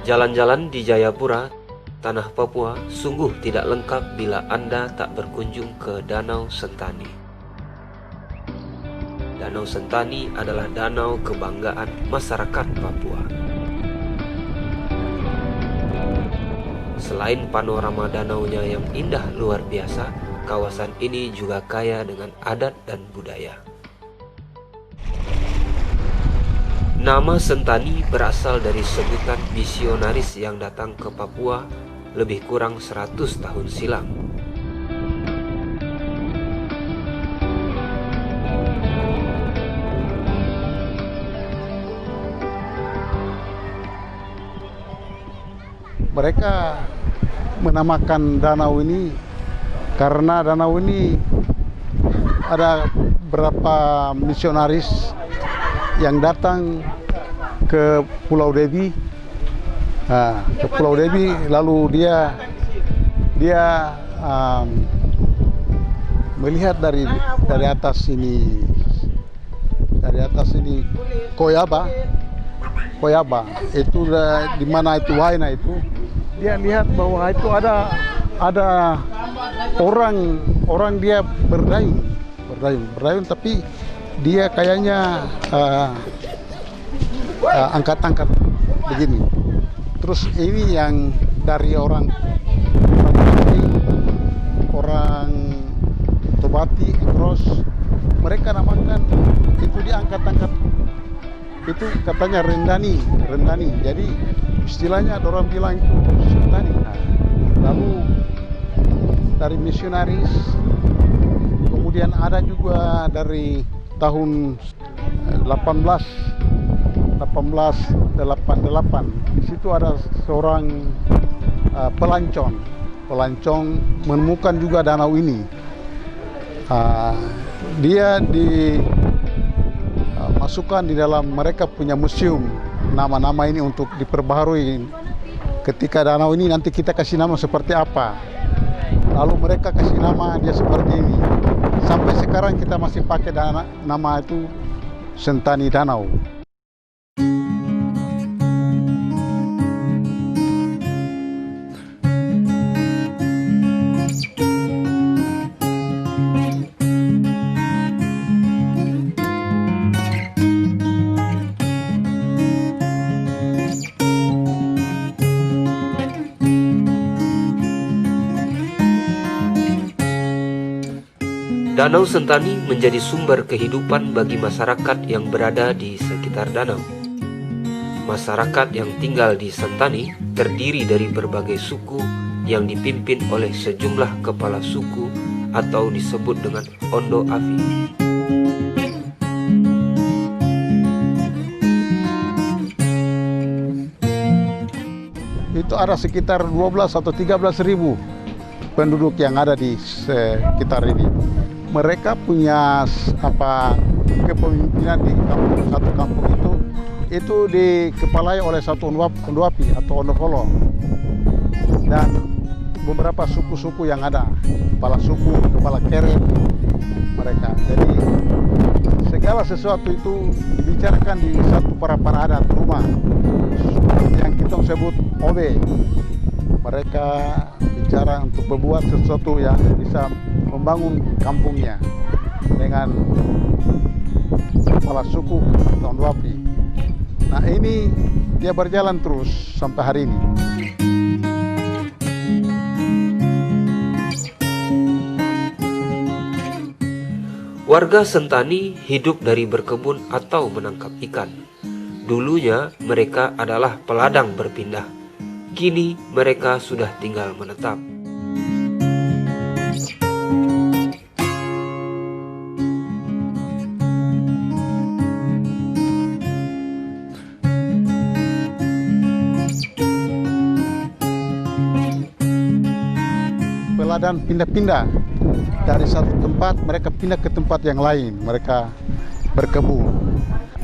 Jalan-jalan di Jayapura, tanah Papua, sungguh tidak lengkap bila Anda tak berkunjung ke Danau Sentani. Danau Sentani adalah danau kebanggaan masyarakat Papua. Selain panorama danaunya yang indah luar biasa, kawasan ini juga kaya dengan adat dan budaya. Nama Sentani berasal dari sebutan misionaris yang datang ke Papua lebih kurang 100 tahun silam. Mereka menamakan danau ini karena danau ini ada beberapa misionaris yang datang ke Pulau Devi, lalu dia melihat dari atas ini Koyaba itu di mana itu Waina itu, dia lihat bahwa itu ada orang dia berdayung tapi dia kayaknya angkat-angkat begini. Terus ini yang dari orang Tobati, Ekros, mereka namakan itu diangkat-angkat. Itu katanya rendani. Jadi istilahnya ada orang bilang itu Sentani. Lalu dari misionaris, kemudian ada juga dari tahun 1888. Di situ ada seorang pelancong menemukan juga danau ini. Dia dimasukkan di dalam, mereka punya museum nama-nama ini untuk diperbaharui. Ketika danau ini nanti kita kasih nama seperti apa, lalu mereka kasih nama dia seperti ini. Sampai sekarang kita masih pakai nama itu Sentani Danau. Danau Sentani menjadi sumber kehidupan bagi masyarakat yang berada di sekitar danau. Masyarakat yang tinggal di Sentani terdiri dari berbagai suku yang dipimpin oleh sejumlah kepala suku atau disebut dengan Ondo Afi. Itu ada sekitar 12 atau 13 ribu penduduk yang ada di sekitar ini. Mereka punya kepemimpinan di satu kampung itu dikepalai oleh satu Ondoapi atau Ondokolo dan beberapa suku-suku yang ada, kepala suku, kepala keret mereka. Jadi segala sesuatu itu dibicarakan di satu para adat rumah yang kita sebut OB. Mereka bicara untuk berbuat sesuatu yang bisa membangun kampungnya dengan kepala suku atau Ondwapi. Nah, ini dia berjalan terus sampai hari ini. Warga Sentani hidup dari berkebun atau menangkap ikan. Dulunya mereka adalah peladang berpindah. Kini mereka sudah tinggal menetap. Peladang pindah-pindah dari satu tempat, mereka pindah ke tempat yang lain, mereka berkebun.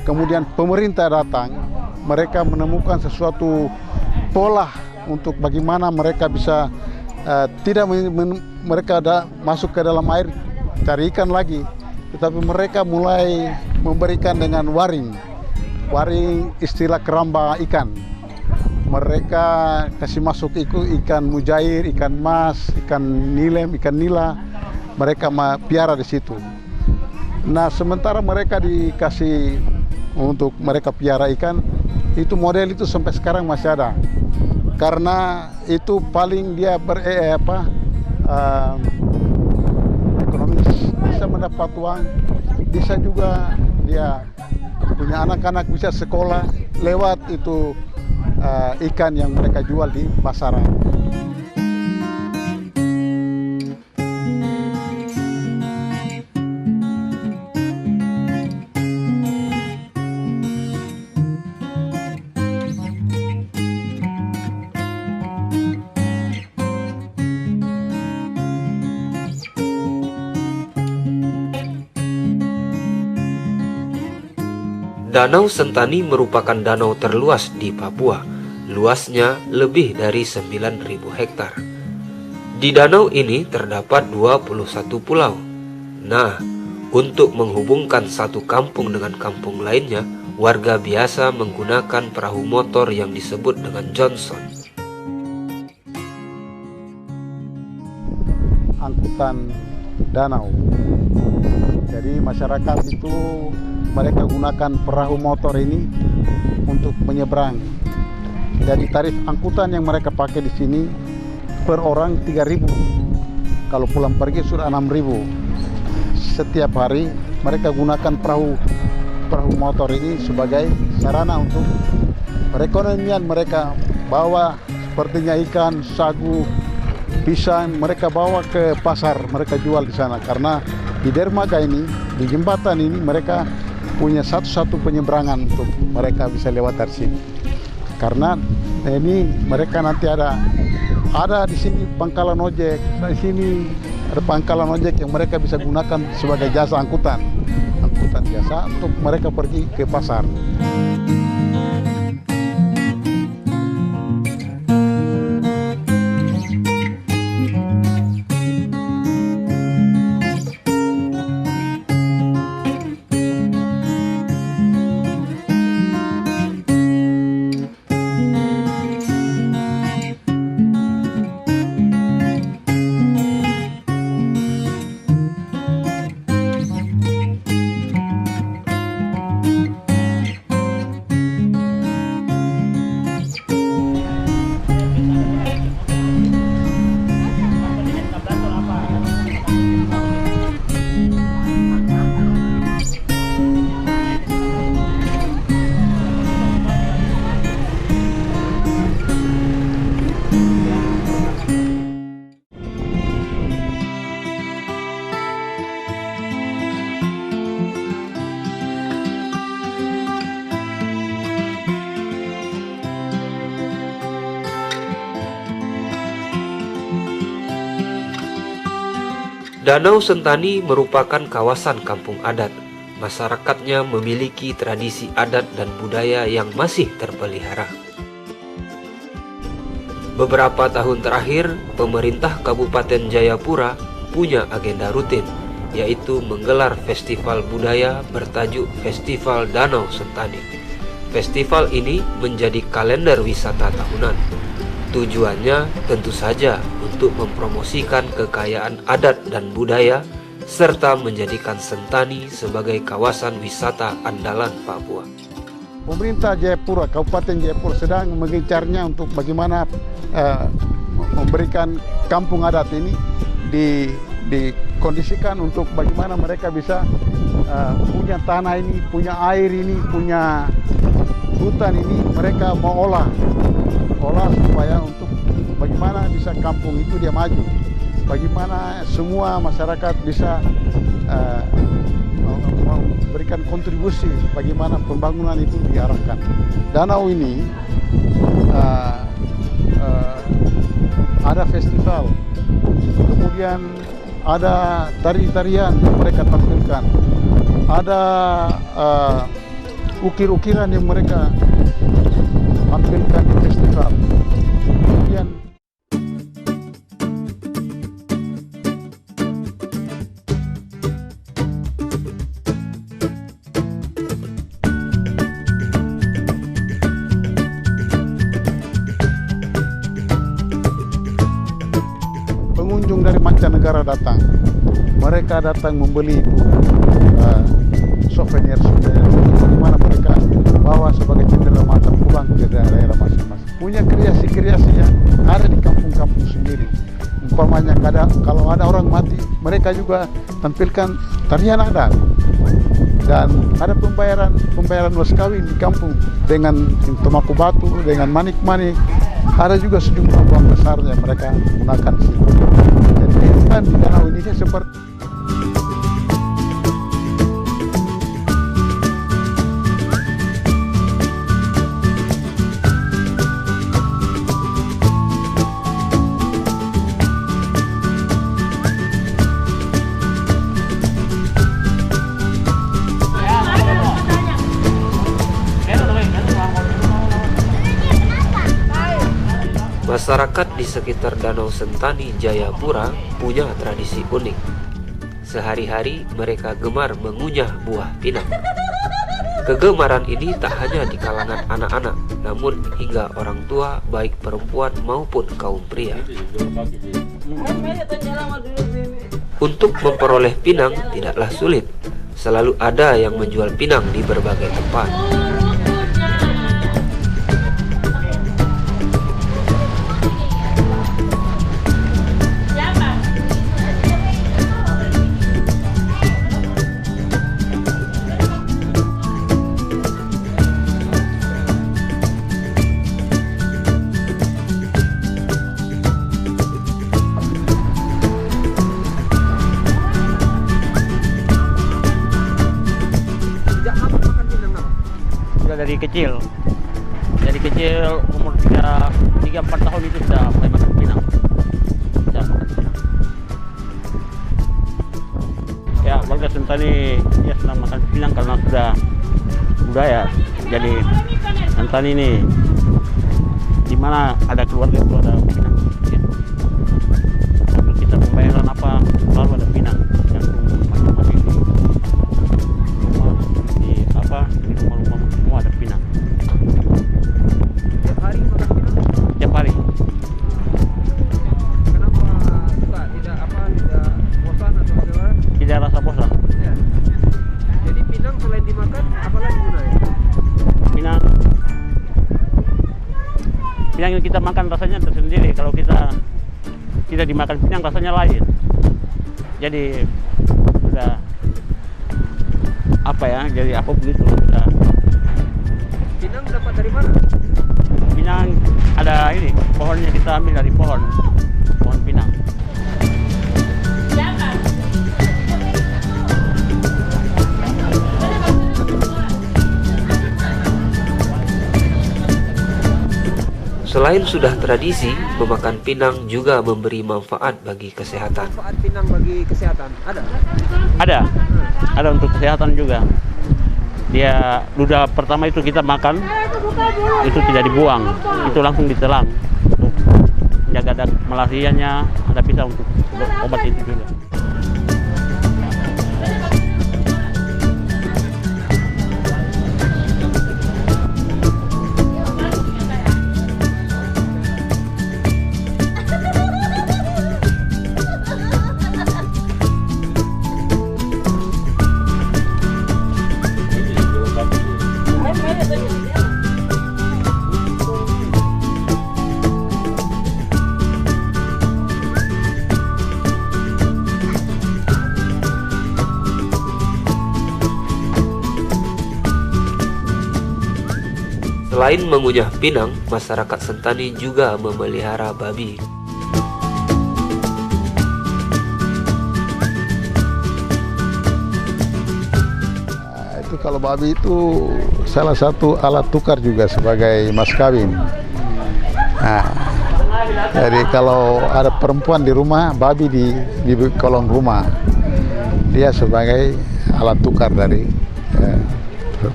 Kemudian pemerintah datang, mereka menemukan sesuatu pola untuk bagaimana mereka bisa tidak mereka masuk ke dalam air cari ikan lagi, tetapi mereka mulai memberikan dengan waring istilah keramba ikan. mereka kasih masuk ikan mujair, ikan mas, ikan nilem, ikan nila, mereka piara di situ. Nah, sementara mereka dikasih untuk mereka piara ikan, itu model itu sampai sekarang masih ada. Karena itu paling dia ekonomis, bisa mendapat uang, bisa juga dia punya anak-anak bisa sekolah lewat itu ikan yang mereka jual di pasaran. Danau Sentani merupakan danau terluas di Papua. Luasnya lebih dari 9.000 hektar. Di danau ini terdapat 21 pulau. Nah, untuk menghubungkan satu kampung dengan kampung lainnya, warga biasa menggunakan perahu motor yang disebut dengan Johnson. Angkutan danau. Jadi masyarakat itu mereka gunakan perahu motor ini untuk menyeberang. Jadi tarif angkutan yang mereka pakai di sini per orang 3.000. Kalau pulang pergi sudah 6.000. Setiap hari mereka gunakan perahu motor ini sebagai sarana untuk perekonomian mereka. Bawa sepertinya ikan, sagu, pisang, mereka bawa ke pasar, mereka jual di sana. Karena di dermaga ini, di jembatan ini mereka punya satu-satu penyeberangan untuk mereka bisa lewat dari sini. Karena ini mereka nanti ada di sini pangkalan ojek, di sini ada pangkalan ojek yang mereka bisa gunakan sebagai jasa angkutan jasa untuk mereka pergi ke pasar. Danau Sentani merupakan kawasan kampung adat. Masyarakatnya memiliki tradisi adat dan budaya yang masih terpelihara. Beberapa tahun terakhir, pemerintah Kabupaten Jayapura punya agenda rutin, yaitu menggelar festival budaya bertajuk Festival Danau Sentani. Festival ini menjadi kalender wisata tahunan. Tujuannya tentu saja untuk mempromosikan kekayaan adat dan budaya serta menjadikan Sentani sebagai kawasan wisata andalan Papua. Pemerintah Jayapura, Kabupaten Jayapura sedang mengincarnya untuk bagaimana memberikan kampung adat ini dikondisikan untuk bagaimana mereka bisa punya tanah ini, punya air ini, punya hutan ini, mereka mau olah supaya untuk bagaimana bisa kampung itu dia maju, bagaimana semua masyarakat bisa memberikan kontribusi bagaimana pembangunan itu diarahkan. Danau ini ada festival, kemudian ada tari-tarian yang mereka tampilkan, ada ukir-ukiran yang mereka tampilkan di festival. Kemudian mancanegara datang. Mereka datang membeli itu souvenir di mana mereka bawa sebagai cendera mata pulang ke daerah masing-masing. Punya kreasi-kreasi yang ada di kampung-kampung sendiri. Umpamanya kalau ada orang mati, mereka juga tampilkan tarian adat. Dan ada pembayaran mas kawin di kampung dengan temaku batu, dengan manik-manik. Ada juga sejumlah uang besar yang mereka gunakan di situ. Jadi kehidupan di danau ini seperti Masyarakat di sekitar Danau Sentani, Jayapura punya tradisi unik. Sehari-hari mereka gemar mengunyah buah pinang. Kegemaran ini tak hanya di kalangan anak-anak, namun hingga orang tua baik perempuan maupun kaum pria. Untuk memperoleh pinang tidaklah sulit. Selalu ada yang menjual pinang di berbagai tempat. Dari kecil umur 3-4 tahun itu sudah mulai makan pinang. Ya, warga Sentani ya senang makan pinang karena sudah budaya. Jadi Sentani ini di mana ada keluarga itu ada pinang. Gitu. Untuk kita pembayaran apa selalu ada pinang. Yang masing-masing di rumah di rumah-rumah semua ada pinang. Tiap hari makan pinang? Tiap hari. Kenapa suka? Tidak bosan atau bagaimana? Tidak rasa bosan. Ya. Jadi pinang selain dimakan, apa lagi gunanya? Pinang yang kita makan rasanya tersendiri. Kalau kita tidak dimakan pinang rasanya lain. Jadi sudah apa ya? Jadi apa begitu sudah. Pinang dapat dari mana? Pinang ada ini pohonnya, kita ambil dari pohon pinang. Selain sudah tradisi, memakan pinang juga memberi manfaat bagi kesehatan. Manfaat pinang bagi kesehatan ada? Ada untuk kesehatan juga. Dia ludah pertama itu kita makan itu tidak dibuang, itu langsung ditelan untuk menjaga malarianya. Ada bisa untuk obat itu juga. Selain mengunyah pinang, masyarakat Sentani juga memelihara babi. Itu kalau babi itu salah satu alat tukar juga sebagai mas kawin. Nah, jadi kalau ada perempuan di rumah, babi di kolong rumah, dia sebagai alat tukar dari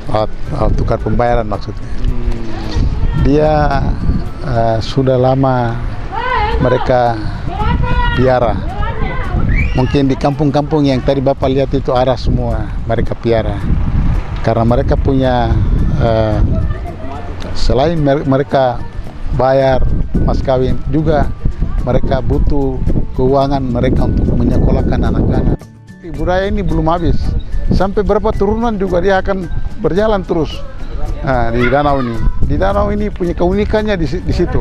alat tukar pembayaran maksudnya. Dia sudah lama mereka piara. Mungkin di kampung-kampung yang tadi Bapak lihat itu arah semua mereka piara. Karena mereka punya selain mereka bayar mas kawin juga mereka butuh keuangan mereka untuk menyekolahkan anak-anak. Budaya ini belum habis, sampai berapa turunan juga dia akan berjalan terus. Nah, di danau ini punya keunikannya di situ.